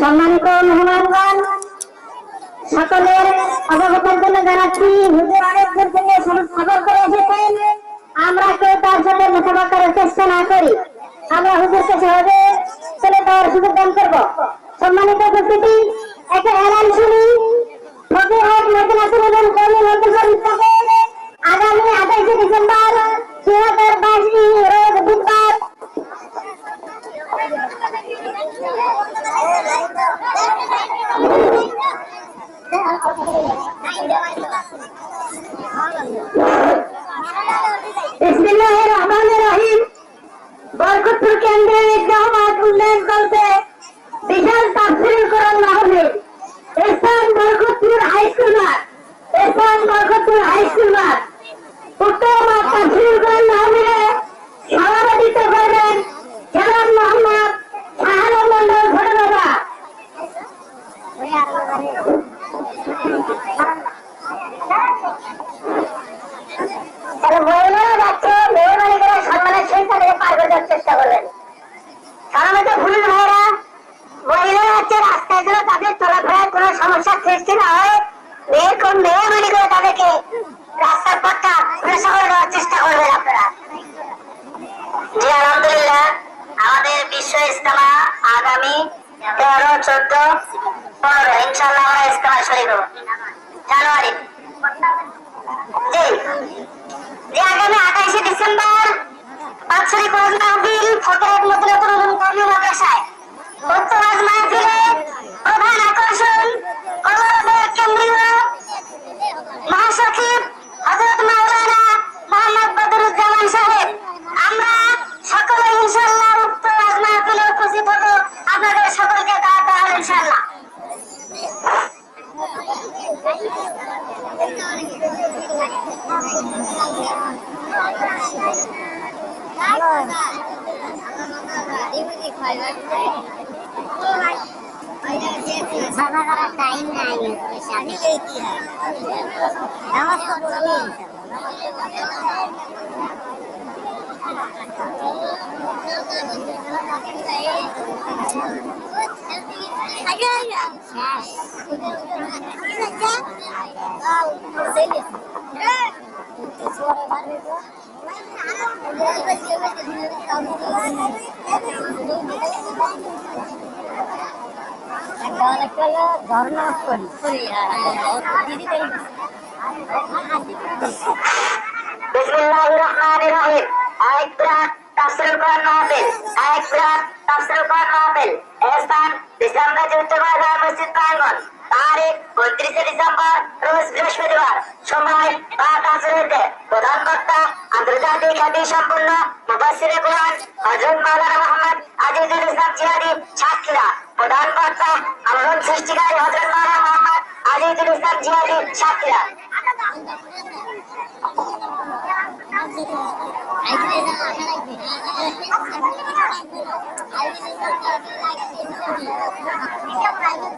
সম্মানিত মেহমানগণ, সকলের অবগতির জন্য জানাচ্ছি হুজুর অনেক দূর থেকে সফর করে এসেছেন। আমরা কেউ তার সাথে মোকাবিলা করার চেষ্টা না করি, আমরা হুজুরকে সহজে চলে যাওয়ার সুযোগ দান করব। সম্মানিত উপস্থিতি, একটা এলান শুনি। ফকিরহাট মদিনাতুল উলুম কওমি মাদ্রাসা আগামী 28 ডিসেম্বর 2022 রোজ বুধবার বিসমিল্লাহির রহমানির রহিম। বরকতপুর কেন্দ্রের জামাত উন্নয়ন দলতে বিশাল তাফসীর কোরআন মাহফিল। স্থান বরকতপুর হাইস্কুল মাঠ, স্থান বরকতপুর হাইস্কুল মাঠ। উক্ত তাফসীর কোরআন মাহফিলে সভাপতিত্ব করবেন জনাব মোহাম্মদ শাহানূর মন্ডল ছোট বাবা। মহিলারা যাচ্ছে, মেহরবানি করে সম্মানের সহিত তাদেরকে পার করে দেওয়ার চেষ্টা করবেন। সাধারণত পুলিশ ভাইয়েরা মহিলারা যাচ্ছে রাস্তায় যেন তাদের চলাফেরার কোনো সমস্যার সৃষ্টি না হয়, মেহরবানি করে তাদেরকে রাস্তার পথটা প্রশস্ত করে দেওয়ার চেষ্টা করবেন আপনারা। জি আলহামদুলিল্লাহ, আমাদের বিশ্ব ইজতেমা আগামী 13, 14, 15 ইনশাআল্লাহ আমরা ইজতেমা শরীক হব জানুয়ারি। জি আগামী 28 ডিসেম্বর বাৎসরিক ওয়াজ মাহফিল ফকিরহাট মদিনাতুল উলুম কওমি মাদ্রাসায়। উক্ত ওয়াজ মাহফিলে প্রধান আকর্ষণ কলরবের কেন্দ্রীয় মহাসচিব হযরত মাওলানা মোহাম্মদ বদরুজ্জামান সাহেব। আমরা সকলে ইনশাআল্লাহ উক্ত ওয়াজ মাহফিলে উপস্থিত হব। আপনাদের সকলকে দাওয়াত দেওয়া হলো ইনশাআল্লাহ। টাইম নাই ধর্ণা করি বিসমিল্লাহির রহমানির রহিম। আইকরাত তাফসীর কোরআন মাহফিল, আইকরাত তাফসীর কোরআন মাহফিল। স্থান ডিসেম্বর যুক্তবাজার মসজিদ প্রাঙ্গণ। তারিখ 29 ডিসেম্বর রোজ বৃহস্পতিবার। সময় 5 আসরেতে। প্রধান বক্তা আন্তর্জাতিক খ্যাতি সম্পন্ন মুফাসসিরে কোরআন হযরত মাওলানা মুহাম্মদ আজিজুল ইসলাম জিহাদি সাতক্ষীরা। প্রধান বক্তা আলোড়ন সৃষ্টিকারী হযরত মাওলানা মুহাম্মদ আজিজুল ইসলাম জিহাদি সাতক্ষীরা।